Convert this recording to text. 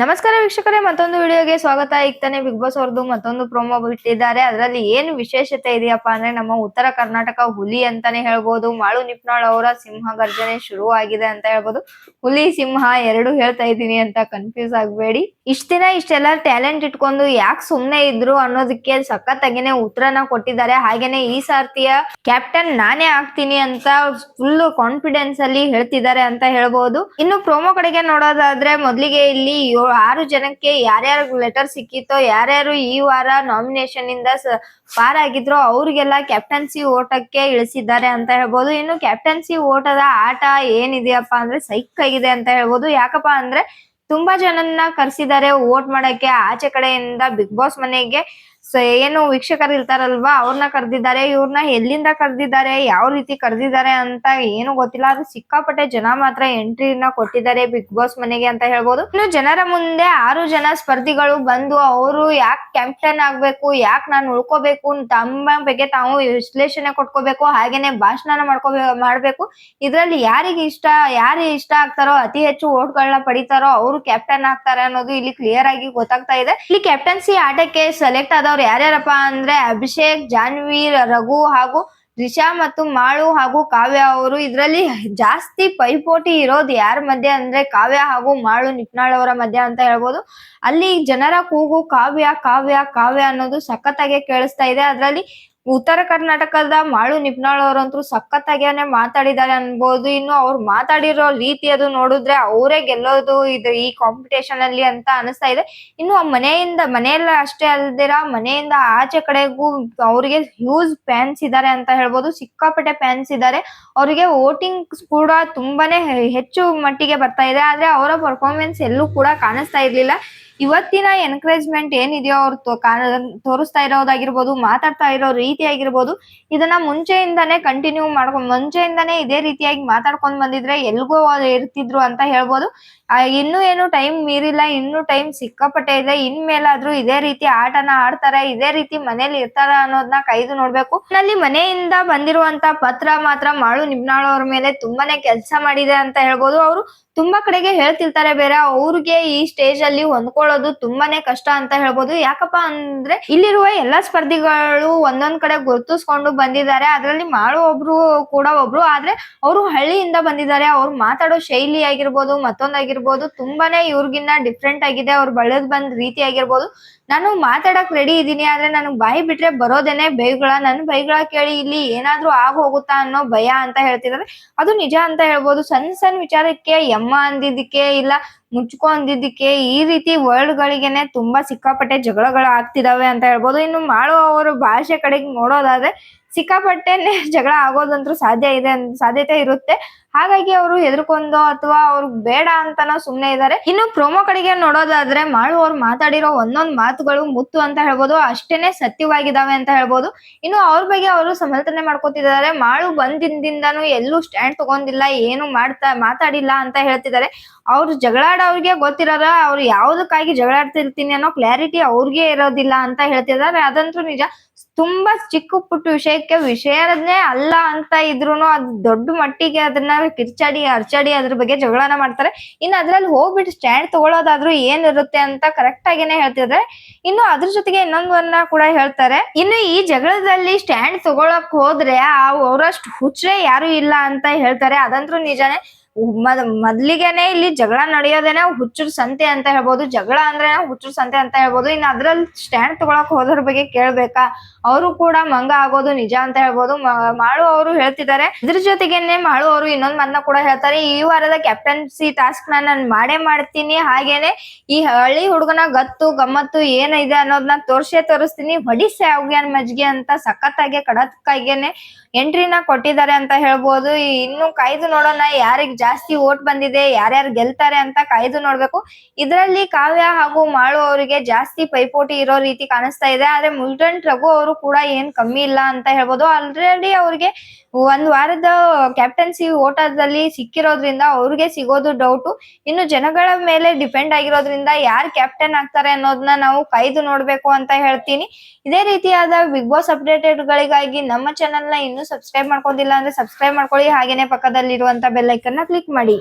ನಮಸ್ಕಾರ ವೀಕ್ಷಕರೇ, ಮತ್ತೊಂದು ವಿಡಿಯೋಗೆ ಸ್ವಾಗತ. ಈಗ ತಾನೇ ಬಿಗ್ ಬಾಸ್ ಅವ್ರದ್ದು ಮತ್ತೊಂದು ಪ್ರೋಮೋ ಬಿಟ್ಟಿದ್ದಾರೆ. ಅದರಲ್ಲಿ ಏನು ವಿಶೇಷತೆ ಇದೆಯಪ್ಪ ಅಂದ್ರೆ ನಮ್ಮ ಉತ್ತರ ಕರ್ನಾಟಕ ಹುಲಿ ಅಂತಾನೆ ಹೇಳ್ಬೋದು. ಮಾಳು ನಿಪ್ನಾಳ್ ಅವರ ಸಿಂಹ ಗರ್ಜನೆ ಶುರು ಆಗಿದೆ ಅಂತ ಹೇಳ್ಬೋದು. ಹುಲಿ ಸಿಂಹ ಎರಡು ಹೇಳ್ತಾ ಇದ್ದೀನಿ ಅಂತ ಕನ್ಫ್ಯೂಸ್ ಆಗ್ಬೇಡಿ. ಇಷ್ಟ ದಿನ ಇಷ್ಟೆಲ್ಲ ಟ್ಯಾಲೆಂಟ್ ಇಟ್ಕೊಂಡು ಯಾಕೆ ಸುಮ್ನೆ ಇದ್ರು ಅನ್ನೋದಕ್ಕೆ ಸಖತ್ತಾಗಿನೇ ಉತ್ತರನ ಕೊಟ್ಟಿದ್ದಾರೆ. ಹಾಗೇನೆ ಈ ಸಾರ್ತಿಯ ಕ್ಯಾಪ್ಟನ್ ನಾನೇ ಆಗ್ತೀನಿ ಅಂತ ಫುಲ್ ಕಾನ್ಫಿಡೆನ್ಸ್ ಅಲ್ಲಿ ಹೇಳ್ತಿದ್ದಾರೆ ಅಂತ ಹೇಳ್ಬೋದು. ಇನ್ನು ಪ್ರೋಮೋ ಕಡೆಗೆ ನೋಡೋದಾದ್ರೆ ಮೊದ್ಲಿಗೆ ಇಲ್ಲಿ 6 ಜನಕ್ಕೆ ಯಾರ್ಯಾರು ಲೆಟರ್ ಸಿಕ್ಕಿತ್ತೋ, ಯಾರ್ಯಾರು ಈ ವಾರ ನಾಮಿನೇಷನ್ ಇಂದ ಪಾರ್ ಆಗಿದ್ರೋ ಅವ್ರಿಗೆಲ್ಲ ಕ್ಯಾಪ್ಟನ್ಸಿ ಓಟಕ್ಕೆ ಇಳಿಸಿದ್ದಾರೆ ಅಂತ ಹೇಳ್ಬೋದು. ಇನ್ನು ಕ್ಯಾಪ್ಟನ್ಸಿ ಓಟದ ಆಟ ಏನಿದೆಯಪ್ಪ ಅಂದ್ರೆ ಸೈಕ್ ಆಗಿದೆ ಅಂತ ಹೇಳ್ಬೋದು. ಯಾಕಪ್ಪ ಅಂದ್ರೆ ತುಂಬಾ ಜನನ್ನ ಕರ್ಸಿದ್ದಾರೆ ವೋಟ್ ಮಾಡಕ್ಕೆ. ಆಚೆ ಕಡೆಯಿಂದ ಬಿಗ್ ಬಾಸ್ ಮನೆಗೆ ಏನು ವೀಕ್ಷಕರು ಇರ್ತಾರಲ್ವಾ ಅವ್ರನ್ನ ಕರೆದಿದ್ದಾರೆ. ಇವ್ರನ್ನ ಎಲ್ಲಿಂದ ಕರೆದಿದ್ದಾರೆ, ಯಾವ ರೀತಿ ಕರೆದಿದ್ದಾರೆ ಅಂತ ಏನು ಗೊತ್ತಿಲ್ಲ. ಅದು ಸಿಕ್ಕಾಪಟ್ಟೆ ಜನ ಮಾತ್ರ ಎಂಟ್ರಿನ ಕೊಟ್ಟಿದ್ದಾರೆ ಬಿಗ್ ಬಾಸ್ ಮನೆಗೆ ಅಂತ ಹೇಳ್ಬೋದು. ಇನ್ನು ಜನರ ಮುಂದೆ 6 ಜನ ಸ್ಪರ್ಧಿಗಳು ಬಂದು ಅವರು ಯಾಕೆ ಕ್ಯಾಪ್ಟನ್ ಆಗ್ಬೇಕು, ಯಾಕೆ ನಾನು ಉಳ್ಕೋಬೇಕು, ತಮ್ಮ ಬಗ್ಗೆ ತಾವು ವಿಶ್ಲೇಷಣೆ ಕೊಟ್ಕೋಬೇಕು, ಹಾಗೇನೆ ಭಾಷಣ ಮಾಡ್ಬೇಕು. ಇದ್ರಲ್ಲಿ ಯಾರು ಇಷ್ಟ ಆಗ್ತಾರೋ, ಅತಿ ಹೆಚ್ಚು ಓಟ್ಗಳನ್ನ ಪಡಿತಾರೋ ಅವರು ಕ್ಯಾಪ್ಟನ್ ಆಗ್ತಾರೆ ಅನ್ನೋದು ಇಲ್ಲಿ ಕ್ಲಿಯರ್ ಆಗಿ ಗೊತ್ತಾಗ್ತಾ ಇದೆ. ಇಲ್ಲಿ ಕ್ಯಾಪ್ಟನ್ಸಿ ಆಟಕ್ಕೆ ಸೆಲೆಕ್ಟ್ ಆದವ್ರು ಯಾರ್ಯಾರಪ್ಪ ಅಂದ್ರೆ ಅಭಿಷೇಕ್, ಜಾನ್ವಿ, ರಘು ಹಾಗೂ ರಿಷಾ ಮತ್ತು ಮಾಳು ಹಾಗೂ ಕಾವ್ಯ ಅವರು. ಇದ್ರಲ್ಲಿ ಜಾಸ್ತಿ ಪೈಪೋಟಿ ಇರೋದು ಯಾರ ಮಧ್ಯೆ ಅಂದ್ರೆ ಕಾವ್ಯ ಹಾಗೂ ಮಾಳು ನಿಪ್ನಾಳ್ ಅವರ ಮಧ್ಯೆ ಅಂತ ಹೇಳ್ಬೋದು. ಅಲ್ಲಿ ಜನರ ಕೂಗು ಕಾವ್ಯ ಕಾವ್ಯ ಕಾವ್ಯ ಅನ್ನೋದು ಸಖತ್ತಾಗಿ ಕೇಳಿಸ್ತಾ ಇದೆ. ಅದ್ರಲ್ಲಿ ಉತ್ತರ ಕರ್ನಾಟಕದ ಮಾಳು ನಿಪ್ನಾಳ್ ಅವರಂತೂ ಸಖತ್ತಾಗಿನೇ ಮಾತಾಡಿದ್ದಾರೆ ಅನ್ಬೋದು. ಇನ್ನು ಅವ್ರು ಮಾತಾಡಿರೋ ರೀತಿ ಅದು ನೋಡಿದ್ರೆ ಅವರೇ ಗೆಲ್ಲೋದು ಈ ಕಾಂಪಿಟೇಷನ್ ಅಲ್ಲಿ ಅಂತ ಅನಿಸ್ತಾ ಇದೆ. ಇನ್ನು ಮನೆಯಲ್ಲ ಅಷ್ಟೇ ಅಲ್ದಿರ ಮನೆಯಿಂದ ಆಚೆ ಕಡೆಗೂ ಅವ್ರಿಗೆ ಹ್ಯೂಜ್ ಫ್ಯಾನ್ಸ್ ಇದ್ದಾರೆ ಅಂತ ಹೇಳ್ಬೋದು. ಸಿಕ್ಕಾಪಟ್ಟೆ ಫ್ಯಾನ್ಸ್ ಇದ್ದಾರೆ. ಅವರಿಗೆ ವೋಟಿಂಗ್ ಕೂಡ ತುಂಬಾನೇ ಹೆಚ್ಚು ಮಟ್ಟಿಗೆ ಬರ್ತಾ ಇದೆ. ಆದ್ರೆ ಅವರ ಪರ್ಫಾರ್ಮೆನ್ಸ್ ಎಲ್ಲೂ ಕೂಡ ಕಾಣಿಸ್ತಾ ಇರ್ಲಿಲ್ಲ. ಇವತ್ತಿನ ಎನ್ಕರೇಜ್ಮೆಂಟ್ ಏನಿದೆಯೋ ಅವ್ರು ತೋರಿಸ್ತಾ ಇರೋದಾಗಿರ್ಬೋದು, ಮಾತಾಡ್ತಾ ಇರೋ ರೀತಿ ಆಗಿರ್ಬೋದು, ಇದನ್ನ ಮುಂಚೆಯಿಂದಾನೇ ಇದೇ ರೀತಿಯಾಗಿ ಮಾತಾಡ್ಕೊಂಡ್ ಬಂದಿದ್ರೆ ಎಲ್ಗೋ ಇರ್ತಿದ್ರು ಅಂತ ಹೇಳ್ಬೋದು. ಏನು ಟೈಮ್ ಮೀರಿಲ್ಲ, ಇನ್ನು ಟೈಮ್ ಸಿಕ್ಕಾಪಟ್ಟೆ ಇದೆ. ಇನ್ಮೇಲಾದ್ರೂ ಇದೇ ರೀತಿ ಆಟನ ಆಡ್ತಾರೆ, ಇದೇ ರೀತಿ ಮನೇಲಿ ಇರ್ತಾರ ಅನ್ನೋದನ್ನ ಕಾಯ್ದು ನೋಡ್ಬೇಕು. ಅಲ್ಲಿ ಮನೆಯಿಂದ ಬಂದಿರುವಂತ ಪತ್ರ ಮಾತ್ರ ಮಾಳು ನಿಪ್ನಾಳ್ ಅವ್ರ ಮೇಲೆ ತುಂಬಾನೇ ಕೆಲಸ ಮಾಡಿದೆ ಅಂತ ಹೇಳ್ಬೋದು. ಅವರು ತುಂಬಾ ಕಡೆಗೆ ಹೇಳ್ತಿರ್ತಾರೆ, ಬೇರೆ ಅವ್ರಿಗೆ ಈ ಸ್ಟೇಜ್ ಅಲ್ಲಿ ಹೊಂದ್ಕೊಳ್ಳೋದು ತುಂಬಾನೇ ಕಷ್ಟ ಅಂತ ಹೇಳ್ಬೋದು. ಯಾಕಪ್ಪ ಅಂದ್ರೆ ಇಲ್ಲಿರುವ ಎಲ್ಲಾ ಸ್ಪರ್ಧಿಗಳು ಒಂದೊಂದ್ ಕಡೆ ಗುರುತಿಸ್ಕೊಂಡು ಬಂದಿದ್ದಾರೆ. ಅದ್ರಲ್ಲಿ ಮಾಳು ಒಬ್ರು. ಆದ್ರೆ ಅವರು ಹಳ್ಳಿಯಿಂದ ಬಂದಿದ್ದಾರೆ. ಅವ್ರು ಮಾತಾಡೋ ಶೈಲಿ ಆಗಿರ್ಬೋದು, ಮತ್ತೊಂದಾಗಿರ್ಬೋದು ತುಂಬಾನೇ ಇವ್ರಿಗಿನ್ನ ಡಿಫ್ರೆಂಟ್ ಆಗಿದೆ. ಅವ್ರು ಬೆಳೆದ್ ಬಂದ್ ರೀತಿ ಆಗಿರ್ಬೋದು. ನಾನು ಮಾತಾಡಕ್ ರೆಡಿ ಇದೀನಿ, ಆದ್ರೆ ನನಗ್ ಬಾಯಿ ಬಿಟ್ರೆ ಬರೋದೇನೆ ನನ್ನ ಬೈಗಳ ಕೇಳಿ ಇಲ್ಲಿ ಏನಾದ್ರೂ ಹೋಗುತ್ತಾ ಅನ್ನೋ ಭಯ ಅಂತ ಹೇಳ್ತಿದ್ದಾರೆ. ಅದು ನಿಜ ಅಂತ ಹೇಳ್ಬೋದು. ಸಣ್ಣ ವಿಚಾರಕ್ಕೆ ಯಮ್ಮ ಅಂದಿದ್ದಕ್ಕೆ ಇಲ್ಲ ಮುಚ್ಕೊ ಅಂದಿದ್ದಕ್ಕೆ ಈ ರೀತಿ ವರ್ಡ್ ಗಳಿಗೆನೆ ತುಂಬಾ ಸಿಕ್ಕಾಪಟ್ಟೆ ಜಗಳಗಳು ಆಗ್ತಿದಾವೆ ಅಂತ ಹೇಳ್ಬೋದು. ಇನ್ನು ಮಾಳು ಅವರು ಭಾಷೆ ಕಡೆಗೆ ನೋಡೋದಾದ್ರೆ ಸಿಕ್ಕಾಪಟ್ಟೆನೆ ಜಗಳ ಆಗೋದಂತೂ ಸಾಧ್ಯತೆ ಇರುತ್ತೆ. ಹಾಗಾಗಿ ಅವರು ಹೆದರ್ಕೊಂಡೋ ಅಥವಾ ಅವ್ರಿಗೆ ಬೇಡ ಅಂತಾನೋ ಸುಮ್ನೆ ಇದ್ದಾರೆ. ಇನ್ನು ಪ್ರೋಮೋ ಕಡೆಗೆ ನೋಡೋದಾದ್ರೆ ಮಾಳು ಅವ್ರು ಮಾತಾಡಿರೋ ಒಂದೊಂದ್ ಮಾತುಗಳು ಮುತ್ತು ಅಂತ ಹೇಳ್ಬೋದು, ಅಷ್ಟೇನೆ ಸತ್ಯವಾಗಿದ್ದಾವೆ ಅಂತ ಹೇಳ್ಬೋದು. ಇನ್ನು ಅವ್ರ ಬಗ್ಗೆ ಅವರು ಸಮರ್ಥನೆ ಮಾಡ್ಕೊತಿದ್ದಾರೆ. ಮಾಳು ಬಂದಿಂದಾನು ಎಲ್ಲೂ ಸ್ಟ್ಯಾಂಡ್ ತಗೊಂಡಿಲ್ಲ, ಏನು ಮಾತಾಡಿಲ್ಲ ಅಂತ ಹೇಳ್ತಿದ್ದಾರೆ. ಅವ್ರು ಜಗಳಾಡೋರ್ಗೆ ಗೊತ್ತಿರೋದ ಅವ್ರು ಯಾವ್ದಕ್ಕಾಗಿ ಜಗಳಾಡ್ತಿರ್ತೀನಿ ಅನ್ನೋ ಕ್ಲಾರಿಟಿ ಅವ್ರಿಗೆ ಇರೋದಿಲ್ಲ ಅಂತ ಹೇಳ್ತಿದ್ದಾರೆ. ಅದಂತೂ ನಿಜ. ತುಂಬಾ ಚಿಕ್ಕ ಪುಟ್ಟ ವಿಷಯನೇ ಅಲ್ಲ ಅಂತ ಇದ್ರುನು ಅದು ದೊಡ್ಡ ಮಟ್ಟಿಗೆ ಅದನ್ನ ಅರ್ಚಾಡಿ ಅದ್ರ ಬಗ್ಗೆ ಜಗಳನ ಮಾಡ್ತಾರೆ. ಇನ್ನು ಅದ್ರಲ್ಲಿ ಹೋಗ್ಬಿಟ್ಟು ಸ್ಟ್ಯಾಂಡ್ ತಗೊಳ್ಳೋದಾದ್ರೂ ಏನಿರುತ್ತೆ ಅಂತ ಕರೆಕ್ಟ್ ಆಗೇನೆ ಹೇಳ್ತಿದ್ರೆ. ಇನ್ನು ಅದ್ರ ಜೊತೆಗೆ ಇನ್ನೊಂದನ್ನ ಕೂಡ ಹೇಳ್ತಾರೆ, ಇನ್ನು ಈ ಜಗಳದಲ್ಲಿ ಸ್ಟ್ಯಾಂಡ್ ತಗೊಳಕ್ ಹೋದ್ರೆ ಅವರಷ್ಟು ಹುಚ್ಚರೇ ಯಾರು ಇಲ್ಲ ಅಂತ ಹೇಳ್ತಾರೆ. ಅದಂತೂ ನಿಜಾನೇ. ಮೊದ್ಲಿಗೆನೆ ಇಲ್ಲಿ ಜಗಳ ನಡೆಯೋದೇನೆ ಹುಚ್ಚರ ಸಂತೆ ಅಂತ ಹೇಳ್ಬೋದು. ಜಗಳ ಅಂದ್ರೆ ಹುಚ್ಚರ ಸಂತೆ ಅಂತ ಹೇಳ್ಬೋದು. ಇನ್ನು ಅದ್ರಲ್ಲಿ ಸ್ಟ್ಯಾಂಡ್ ತಗೊಳಕ್ ಹೋದ್ರ ಬಗ್ಗೆ ಕೇಳ್ಬೇಕಾ, ಅವರು ಕೂಡ ಮಂಗ ಆಗೋದು ನಿಜ ಅಂತ ಹೇಳ್ಬೋದು. ಮಾಳು ಅವರು ಹೇಳ್ತಿದ್ದಾರೆ. ಇದ್ರ ಜೊತೆಗೇನೆ ಮಾಳು ಅವರು ಇನ್ನೊಂದ್ ಮಾತನ್ನ ಕೂಡ ಹೇಳ್ತಾರೆ, ಈ ವಾರದ ಕ್ಯಾಪ್ಟನ್ಸಿ ಟಾಸ್ಕ್ ನಾನು ಮಾಡೇ ಮಾಡ್ತೀನಿ, ಹಾಗೇನೆ ಈ ಹಳ್ಳಿ ಹುಡುಗನ ಗತ್ತು ಗಮ್ಮತ್ತು ಏನಿದೆ ಅನ್ನೋದನ್ನ ತೋರಿಸ್ತೀನಿ, ಹೊಡಿಸೆ ಅವ್ಗ್ಯಾನ್ ಮಜ್ಗೆ ಅಂತ ಸಖತ್ತಾಗಿ ಕಡಕ್ಕಾಗೇನೆ ಎಂಟ್ರಿನ ಕೊಟ್ಟಿದ್ದಾರೆ ಅಂತ ಹೇಳ್ಬೋದು. ಇನ್ನು ಕಾಯ್ದು ನೋಡೋಣ ಯಾರಿಗ್ ಜಾಸ್ತಿ ವೋಟ್ ಬಂದಿದೆ, ಯಾರ್ಯಾರು ಗೆಲ್ತಾರೆ ಅಂತ ಕಾಯ್ದು ನೋಡ್ಬೇಕು. ಇದರಲ್ಲಿ ಕಾವ್ಯ ಹಾಗೂ ಮಾಳು ಅವರಿಗೆ ಜಾಸ್ತಿ ಪೈಪೋಟಿ ಇರೋ ರೀತಿ ಕಾಣಿಸ್ತಾ ಇದೆ. ಆದ್ರೆ ಮುಲ್ಟನ್ ರಘು ಅವರು ಕೂಡ ಏನ್ ಕಮ್ಮಿ ಇಲ್ಲ ಅಂತ ಹೇಳ್ಬೋದು. ಆಲ್ರೆಡಿ ಅವ್ರಿಗೆ ಒಂದ್ ವಾರದ ಕ್ಯಾಪ್ಟನ್ಸಿ ಓಟದಲ್ಲಿ ಸಿಕ್ಕಿರೋದ್ರಿಂದ ಅವ್ರಿಗೆ ಸಿಗೋದು ಡೌಟು. ಇನ್ನು ಜನಗಳ ಮೇಲೆ ಡಿಪೆಂಡ್ ಆಗಿರೋದ್ರಿಂದ ಯಾರು ಕ್ಯಾಪ್ಟನ್ ಆಗ್ತಾರೆ ಅನ್ನೋದನ್ನ ನಾವು ಕಾಯ್ದು ನೋಡ್ಬೇಕು ಅಂತ ಹೇಳ್ತೀನಿ. ಇದೇ ರೀತಿಯಾದ ಬಿಗ್ ಬಾಸ್ ಅಪ್ಡೇಟೆಡ್ ಗಳಿಗಾಗಿ ನಮ್ಮ ಚಾನೆಲ್ ನ ಇನ್ನೂ ಸಬ್ಸ್ಕ್ರೈಬ್ ಮಾಡ್ಕೊಂಡಿಲ್ಲ ಅಂದ್ರೆ ಸಬ್ಸ್ಕ್ರೈಬ್ ಮಾಡ್ಕೊಳ್ಳಿ. ಹಾಗೇನೆ ಪಕ್ಕದಲ್ಲಿರುವಂತ ಬೆಲ್ ಐಕನ್ ನ ಕ್ಲಿಕ್ ಮಾಡಿ.